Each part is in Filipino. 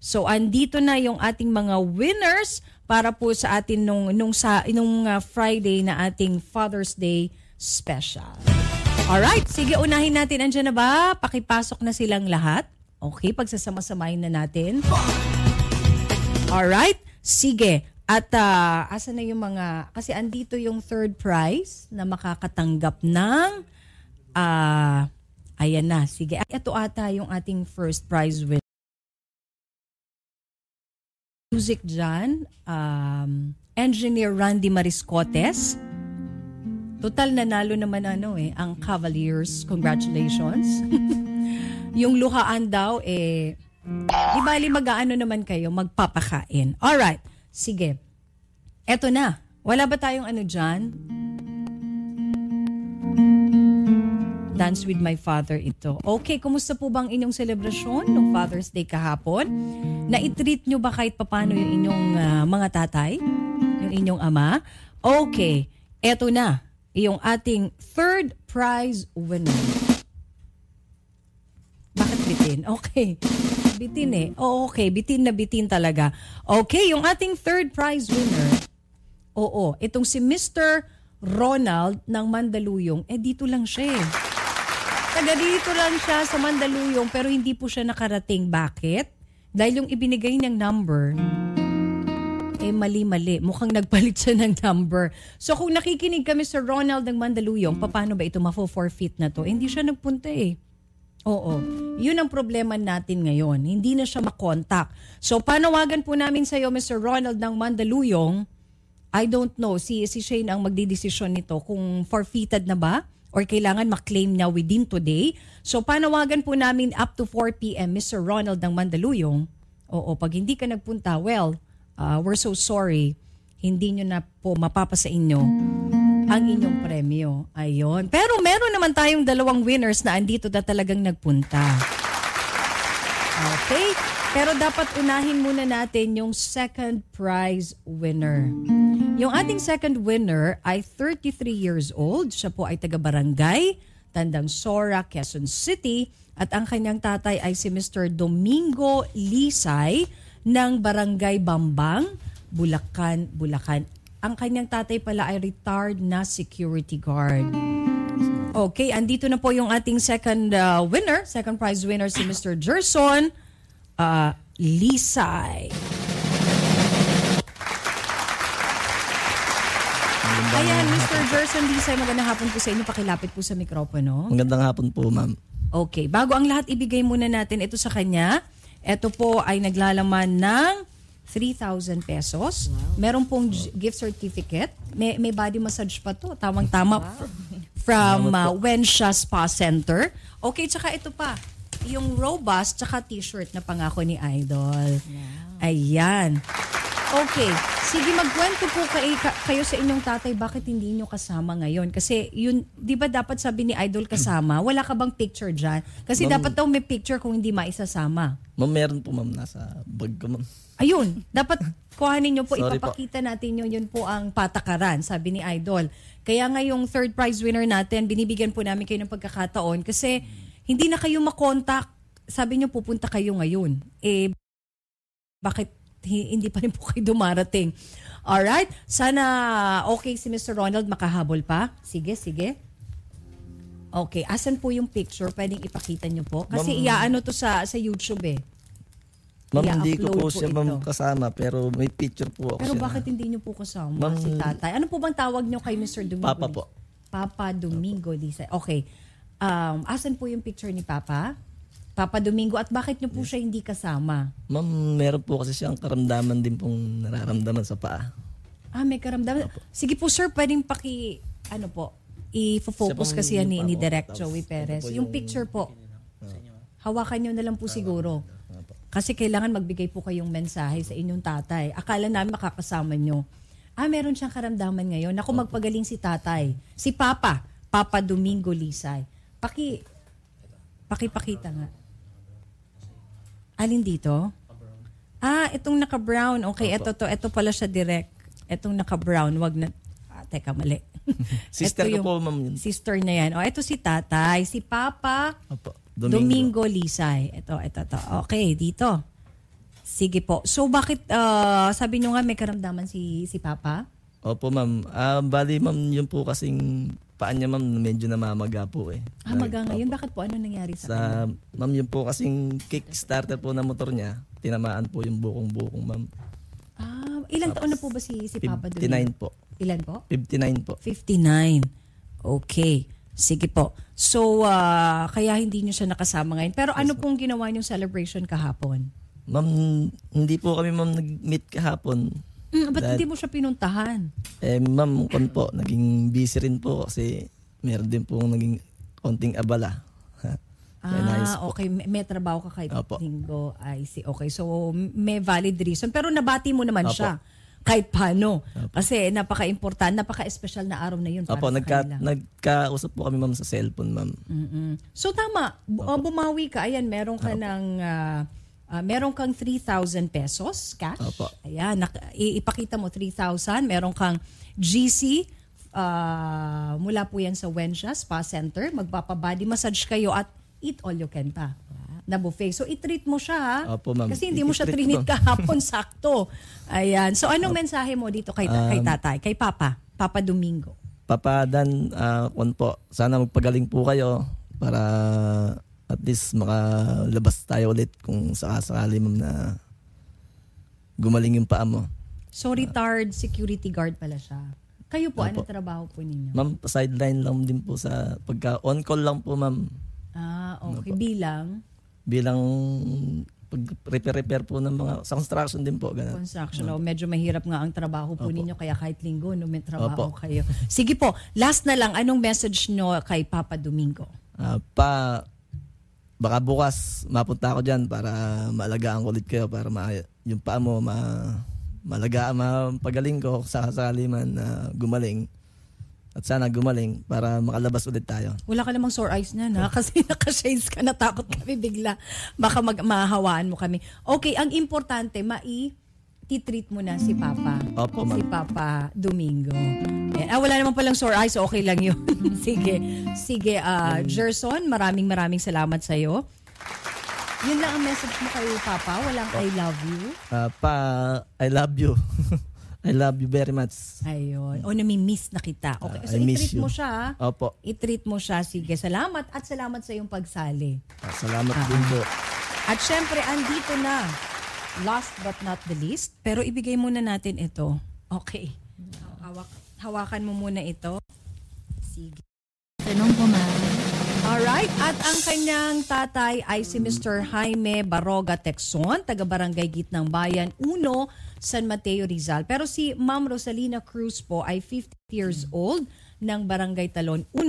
So andito na yung ating mga winners para po sa atin nung Friday na ating Father's Day special. Alright, sige, unahin natin. Andiyan na ba? Pakipasok na silang lahat. Okay, pagsasama-samahin na natin. Alright, sige. At asa na yung mga, kasi andito yung third prize na makakatanggap ng, ayan na, sige. Ito ata yung ating first prize winner. Music dyan, Engineer Randy Mariscotes. Total nanalo naman ang Cavaliers. Congratulations. Yung luhaan daw, di bali mag-aano naman kayo, magpapakain. Alright, sige. Eto na. Wala ba tayong dyan? Dance with My Father ito. Okay, kumusta po bang inyong selebrasyon ng Father's Day kahapon? Na-treat nyo ba kahit papano yung inyong mga tatay? Yung inyong ama? Okay, eto na. Yung ating third prize winner. Bakit bitin? Okay. Bitin okay, bitin na bitin talaga. Okay, yung ating third prize winner. Oo, itong si Mr. Ronald ng Mandaluyong. Dito lang siya Taga dito lang siya sa Mandaluyong pero hindi po siya nakarating. Bakit? Dahil yung ibinigay niyang number, mali-mali. Mukhang nagpalit siya ng number. So kung nakikinig kami sa Ronald ng Mandaluyong, paano ba ito mafo-forfeit na to? Hindi siya nagpunta Oo. Yun ang problema natin ngayon. Hindi na siya makontak. So panawagan po namin sa iyo, Mr. Ronald ng Mandaluyong, I don't know, si Shane ang magdidesisyon nito kung forfeited na ba or kailangan maklaim niya within today. So panawagan po namin up to 4 p.m. Mr. Ronald ng Mandaluyong. Oo, pag hindi ka nagpunta, we're so sorry. Hindi nyo na po mapapasa inyo ang inyong premyo. Ayun. Pero meron naman tayong 2 winners na andito na talagang nagpunta. Okay? Pero dapat unahin muna natin yung second prize winner. Yung ating second winner ay 33 years old. Siya po ay taga-barangay, Tandang Sora, Quezon City. At ang kanyang tatay ay si Mr. Domingo Lisay ng Barangay Bambang, Bulacan. Ang kanyang tatay pala ay retired na security guard. Okay, andito na po yung ating second prize winner, si Mr. Gerson Lisay. Ayan, Mr. Gerson Lisay, magandang hapon po sa inyo. Pakilapit po sa mikropono. Magandang hapon po, ma'am. Okay, bago ang lahat, ibigay muna natin ito sa kanya. Ito po ay naglalaman ng 3,000 pesos. Wow. Meron pong gift certificate. May body massage pa to. Tamang-tama. Wow. From Wensha Spa Center. Okay, tsaka ito pa. Yung robust tsaka t-shirt na pangako ni Idol. Wow. Ayan. Okay. Sige, magkwento po kayo sa inyong tatay bakit hindi nyo kasama ngayon. Kasi yun, di ba dapat sabi ni Idol kasama? Wala ka bang picture dyan? Kasi dapat daw may picture kung hindi maisasama. Ma'am, meron po ma'am. Nasa bag ko ma'am. Ayun. Dapat kuhanin nyo po. Ipapakita natin yun po ang patakaran, sabi ni Idol. Kaya nga yung third prize winner natin, binibigyan po namin kayo ng pagkakataon kasi hindi na kayo makontak. Sabi nyo pupunta kayo ngayon. Bakit hindi pa rin po kayo dumarating? Alright? Sana okay si Mr. Ronald makahabol pa. Sige. Okay. Asan po yung picture? Pwedeng ipakita nyo po. Kasi iaano to sa YouTube Ma'am, hindi ko po siya kasama pero may picture po ako. Pero bakit hindi nyo po kasama si tatay? Ano po bang tawag nyo kay Mr. Domingo? Papa po. Papa Domingo Lisay. Okay. Asan po yung picture ni Papa? Papa Domingo, at bakit nyo po siya hindi kasama? Ma'am, meron po kasi siyang karamdaman din pong nararamdaman sa paa. May karamdaman. Sige po sir, pwedeng i-focus kasi yan ni Direct Joey Perez. Yung picture po, hawakan nyo na lang po siguro. Kasi kailangan magbigay po kayong mensahe sa inyong tatay. Akala namin makakasama nyo. Meron siyang karamdaman ngayon. Naku, magpagaling si tatay. Si Papa Domingo Lisay. Pakipakita nga. Alin dito? Itong naka-brown. Okay, ito pala siya direct. Itong naka-brown, wag na. Teka, mali. Sister ko po, ma'am. Sister na yan. Ito si tatay. Si Papa Domingo Lisay. Ito. Okay, dito. Sige po. So bakit sabi nyo nga may karamdaman si Papa? Opo, ma'am. Bali, ma'am, yun po kasing paan niya, ma'am, medyo namamaga po eh. Maga ngayon. Bakit po? Ano nangyari sa kanya? Ma'am, yun po kasing kickstarter po na motor niya, tinamaan po yung bukong-bukong, ma'am. Ilang taon na po ba si Papa doon? 59 po. Ilan po? 59 po. 59. Okay. Sige po. So, kaya hindi nyo siya nakasama ngayon. Pero ano pong ginawa nyong celebration kahapon? Ma'am, hindi po kami, ma'am, nag-meet kahapon. Ba't hindi mo siya pinuntahan? Ma'am, po, naging busy rin po kasi meron din po naging konting abala. Okay. May trabaho ka kahit linggo. I see. Okay. So, may valid reason. Pero nabati mo naman siya. Kahit paano. Kasi napaka-important, napaka-espesyal na araw na yun para sa kanila. Nagkausap po kami, ma'am, sa cellphone, ma'am. So, tama. Bumawi ka. Ayan, meron ka meron kang 3,000 pesos cash. Opo. Ayan, ipakita mo 3,000. Meron kang GC. Mula po yan sa Wensha Spa Center. Magpapabody massage kayo at eat all you can pa na buffet. So, i-treat mo siya, ha? Opo, ma'am. Kasi hindi mo siya trinit kahapon, sakto. Ayan. So, anong mensahe mo dito kay tatay, kay Papa Domingo? Papa Dan, po, sana magpagaling po kayo para at least makalabas tayo ulit kung sakasakali, ma'am, na gumaling yung paa mo. So, retired security guard pala siya. Kayo po, ano trabaho po ninyo? Ma'am, sideline lang din po sa pagka on-call lang po, ma'am. Okay. Bilang pag-repair po ng mga, sa construction din po. Ganun. Construction. Medyo mahirap nga ang trabaho po ninyo, kaya kahit linggo, may trabaho kayo. Sige po, last na lang, anong message nyo kay Papa Domingo? Baka bukas mapunta ako dyan para maalagaan ko ulit kayo, para yung paa mo mapagaling ko sa kasali man na gumaling. At sana gumaling para makalabas ulit tayo. Wala ka namang sore eyes na, na kasi naka-shades ka, natakot kami bigla. Baka mahawaan mo kami. Okay, ang importante, titreat mo na si Papa. Opo, ma'am. Si Papa Domingo. Wala naman palang sore eyes, okay lang yun. Sige, Gerson, maraming salamat sa'yo. Yun lang ang message mo kay Papa? Walang I love you? I love you. I love you very much. Ayun. nami-miss na kita. Okay. So, i-treat mo siya. Opo. I-treat mo siya. Sige, salamat. At salamat sa iyong pagsali. Salamat din po. At syempre, andito na. Last but not the least. Pero ibigay muna natin ito. Okay. Hawakan mo muna ito. Sige. Tanong po, ma'am. Alright. At ang kanyang tatay ay si Mr. Jaime Baroga Texon, taga-barangay Gitnang Bayan, 1, San Mateo, Rizal. Pero si Ma'am Rosalina Cruz po ay 50 years old ng Barangay Talon 1,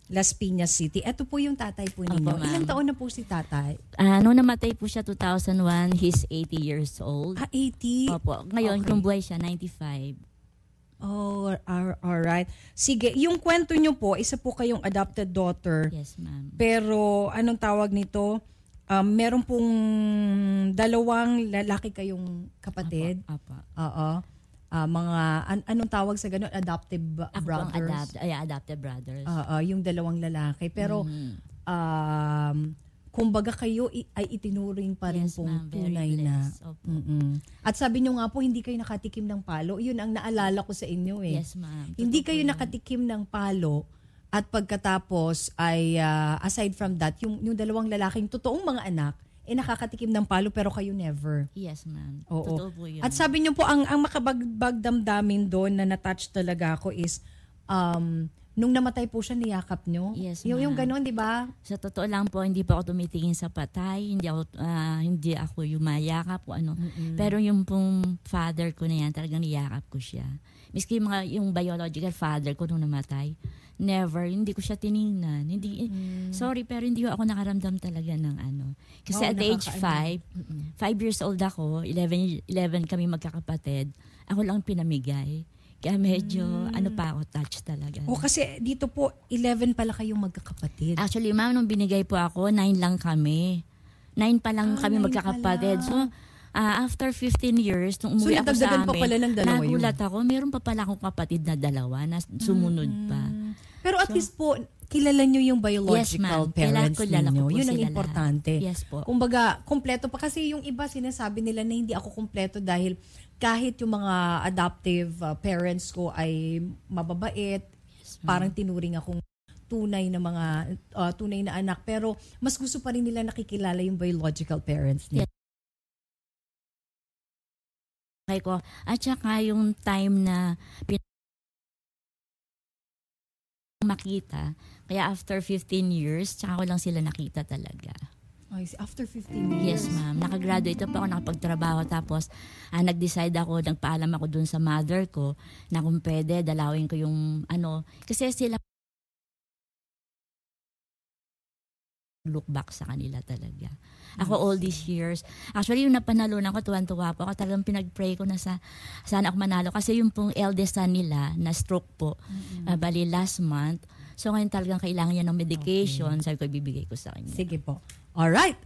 Las Piñas City. Ito po yung tatay po ninyo. Opo, ilang taon na po si tatay? Nung namatay po siya 2001, he's 80 years old. 80? Opo. Ngayon, kung buhay siya, 95. Oh, alright. Sige, yung kwento nyo po, isa po kayong adopted daughter. Yes, ma'am. Pero anong tawag nito? Meron pong 2 lalaki kayong kapatid. Apa. Oo. Anong tawag sa ganun? Adoptive brothers? Adopted brothers. Yung 2 lalaki. Pero, kumbaga kayo ay itinuring pa rin pong tunay na. At sabi nyo nga po, hindi kayo nakatikim ng palo. Yun ang naalala ko sa inyo eh. Yes, ma'am. Hindi kayo nakatikim ng palo at pagkatapos ay, aside from that, yung 2 lalaking totoong mga anak, nakakatikim ng palo pero kayo never. Yes, ma'am. Oo. Totoo po yun. At sabi nyo po, ang makabagbag damdamin doon na na-touch talaga ako is, nung namatay po siya, niyakap nyo? Yes, yung gano'n, di ba? Sa totoo lang po, hindi po ako tumitingin sa patay, hindi ako yumayakap o ano. Pero yung pong father ko na yan, talagang niyakap ko siya. Miski yung biological father ko nung namatay, never, hindi ko siya tiningnan. Sorry, pero hindi ako nakaramdam talaga ng ano. Kasi at age 5 years old ako, 11 kami magkakapatid, ako lang pinamigay. Kaya medyo, touch talaga. Kasi dito po, 11 pala kayong magkakapatid. Actually, ma'am, nung binigay po ako, 9 lang kami. 9 pa lang kami magkakapatid. So, after 15 years, nung umuwi ako sa amin, pa pala ng 2 nagulat ako, meron pa pala akong kapatid na 2 na sumunod pa. Pero at least po, kilala nyo yung biological parents Kilala ninyo. ko po Yun ang sila importante. lahat. Yes po. Kumbaga, kompleto pa. Kasi yung iba sinasabi nila na hindi ako kompleto dahil kahit yung mga adoptive parents ko ay mababait, parang tinuring akong tunay na anak, pero mas gusto pa rin nila nakikilala yung biological parents nila. Okay ko. At saka yung time na makita, kaya after 15 years, tsaka ko lang sila nakita talaga. After 15 years? Yes, ma'am. Nakagraduate pa ako, nakapagtrabaho. Tapos, nag-decide ako, nagpaalam ako dun sa mother ko na kung pwede, dalawin ko yung kasi sila look back sa kanila talaga. Ako all these years, actually yung napanalunan ko, tuwan-tuwa po ako, talagang pinag-pray ko na sana ako manalo. Kasi yung pong eldest son nila, na stroke po, bali last month. So ngayon talagang kailangan niya ng medication, sabi ko ibibigay ko sa kanya. Sige po. Alright.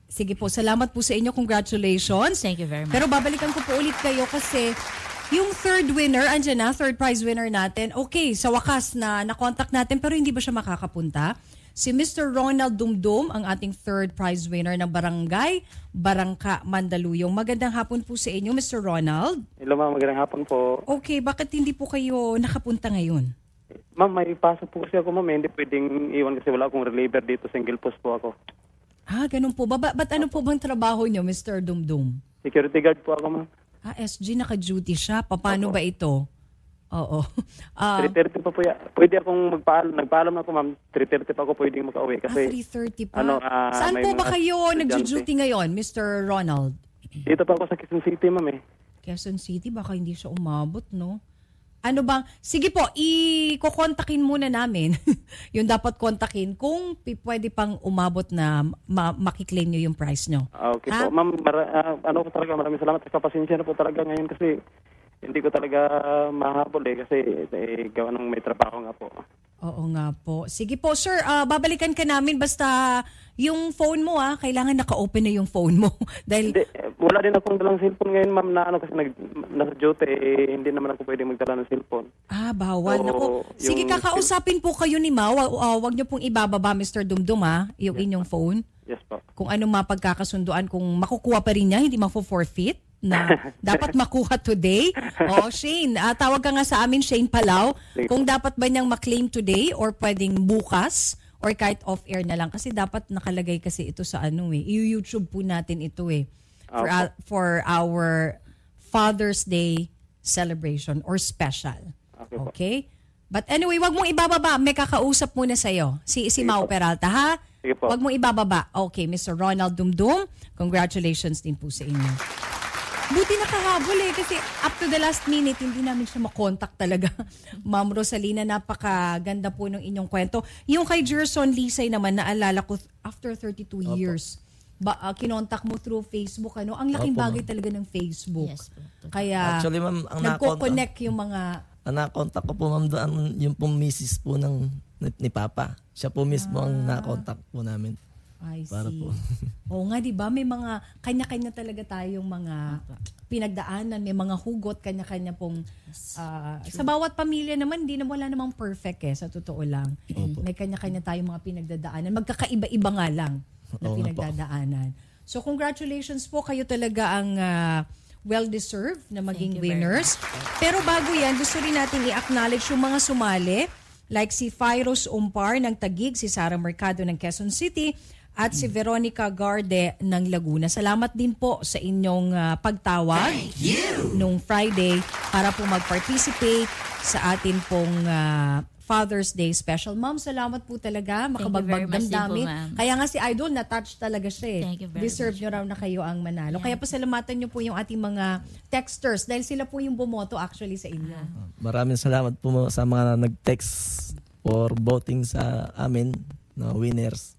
Sige po, salamat po sa inyo. Congratulations. Thank you very much. Pero babalikan ko po ulit kayo kasi yung third winner, andyan na, third prize winner natin. Okay, sa wakas na na-contact natin pero hindi ba siya makakapunta? Si Mr. Ronald Dumdum, ang ating third prize winner ng Barangay Barangka, Mandaluyong. Magandang hapon po sa inyo, Mr. Ronald. Hello ma'am, magandang hapon po. Okay, bakit hindi po kayo nakapunta ngayon? Ma'am, may pasok po kasi ako ma'am, hindi pwedeng iwan kasi wala akong reliever dito, single post po ako. Ganun po ba? Ba't ano po bang trabaho nyo, Mr. Dumdum? Security guard po ako ma'am. SG, naka-duty siya. Paano ba ito? Oo. 3:30 pa po yan. Pwede akong nagpaalam na ako ma'am, 3:30 pa ako pwedeng makauwi kasi 3:30 pa. Saan may po ba mga kayo estudyante. nag-duty ngayon, Mr. Ronald? Dito pa ako sa Quezon City ma'am eh. Quezon City, baka hindi siya umabot, no? Ano bang, sige po, i-kontakin muna namin yung dapat kontakin kung pwede pang umabot na makiklaim nyo yung price nyo. Okay po. Ma'am, po talaga, maraming salamat. Kapasensya na po talaga ngayon kasi hindi ko talaga mahabol kasi gawa ng may trabaho nga po. Oo nga po. Sige po, sir, babalikan ka namin basta yung phone mo kailangan naka-open na yung phone mo. Dahil wala din akong dalang cellphone ngayon ma'am na kasi nasa duty hindi naman ako pwede magdala ng cellphone. Bawal. Nako. Sige, kakausapin po kayo ni Ma. Wag niyo pong ibababa, Mr. Dumdum, yung inyong phone. Yes po. Kung ano mapagkakasunduan, kung makukuha pa rin niya, hindi mafo-forfeit na dapat makuha today. Shane, tawag ka nga sa amin, Shane Palau, kung dapat ba niyang maklaim today or pwedeng bukas or kahit off-air na lang. Kasi dapat nakalagay kasi ito sa i-YouTube po natin ito for our Father's Day celebration or special. Okay? But anyway, wag mong ibababa. May kakausap muna sa'yo. Si Mau Peralta, ha? Sige po. Wag mong ibababa. Okay, Mr. Ronald Dumdum, congratulations din po sa inyo. Buti nakahabol kasi up to the last minute, hindi namin siya makontak talaga. Ma'am Rosalina, napakaganda po ng inyong kwento. Yung kay Gerson Lisay naman, naalala ko, after 32 years, kinontak mo through Facebook. Ang laking bagay talaga ng Facebook. Yes po. Kaya, actually, ma'am, nagko-connect yung mga... nakontak ko po ma'am doon, yung pong misis po ni Papa. Siya po mismo ang nakontak po namin. I see. Para po. Oo nga, di ba? May mga, kanya-kanya talaga tayong mga pinagdaanan, may mga hugot, kanya-kanya pong, sa bawat pamilya naman, wala namang perfect sa totoo lang. May kanya-kanya tayong mga pinagdadaanan. Magkakaiba-iba nga lang na pinagdadaanan. So, congratulations po, kayo talaga ang well-deserved na maging winners. Pero bago yan, gusto rin natin i-acknowledge yung mga sumali, like si Fyros Umpar ng Taguig, si Sara Mercado ng Quezon City, at si Veronica Garde ng Laguna. Salamat din po sa inyong pagtawag nung Friday para po mag-participate sa atin pong Father's Day special. Ma'am, salamat po talaga. Makabagbag damdamin. Kaya nga si Idol, na-touch talaga siya. Deserve nyo raw na kayo ang manalo. Kaya pasalamatan nyo po yung ating mga texters dahil sila po yung bumoto actually sa inyo. Maraming salamat po sa mga nag-text for voting sa amin na winners.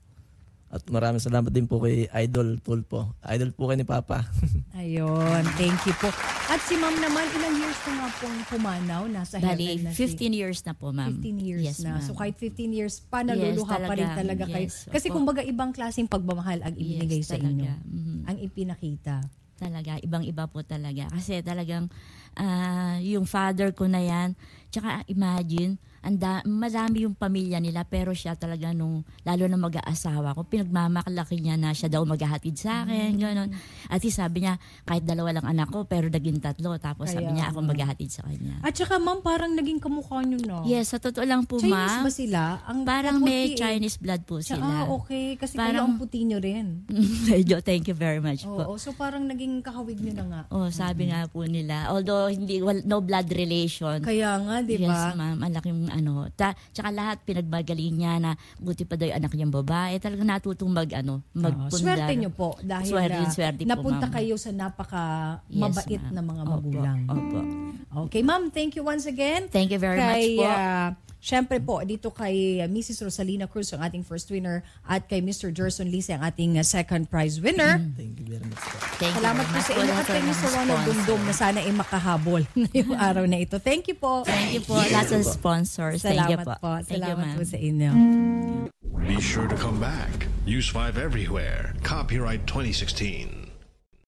At maraming salamat din po kay Idol Tulpo. Idol po kay ni Papa. Ayun, thank you po. At si Ma'am naman, ilang years na nga pong pumanaw? Nasa heaven na 15 years na po, ma'am. 15 years yes, na. Ma'am. So kahit 15 years pa, naluluha pa rin talaga kayo. Kasi kumbaga ibang klaseng pagmamahal ang ibinigay sa inyo. Ang ipinakita. Talaga, ibang-iba po talaga. Kasi talagang yung father ko na yan, Tsaka imagine, madami yung pamilya nila pero siya talaga lalo na mag-aasawa ko, pinagmamakalaki niya na siya daw maghahatid sa akin, gano'n. At sabi niya, kahit 2 lang anak ko pero naging 3, tapos sabi niya ako maghahatid sa kanya. At saka ma'am, parang naging kamukha niyo na. Yes, sa totoo lang po, Chinese ma'am. ba sila? Parang may puti Chinese blood po sila. Okay. Kasi kayo Parang- ang puti niyo rin. Medyo, thank you very much po. Oo, so parang naging kahawig niyo na nga. Sabi nga po nila, although no blood relation. Kaya nga, di ba? Yes, ma'am. Ang laking tsaka lahat pinagbagaling niya na buti pa daw yung anak niyang babae. Talagang natutong magpundar. Swerte niyo po dahil Swerte po, napunta ma'am. kayo sa napaka Yes, mabait ma'am. na mga Opo, magulang. Opo. Okay, ma'am, thank you once again. Thank you very much po. Syempre po, dito kay Mrs. Rosalina Cruz, ang ating first winner, at kay Mr. Jerson Lise, ang ating second prize winner. Thank you very much po. Thank you Salamat very po much sa inyo lahat at kay ng Mr. Ronald sponsor. Dumdum na sana ay makahabol ngayong araw na ito. Thank you po. Thank you po. Lots of sponsors. Thank you Salamat po. po. Thank you, Salamat ma'am. po sa inyo. Be sure to come back. Use 5 everywhere. Copyright 2016.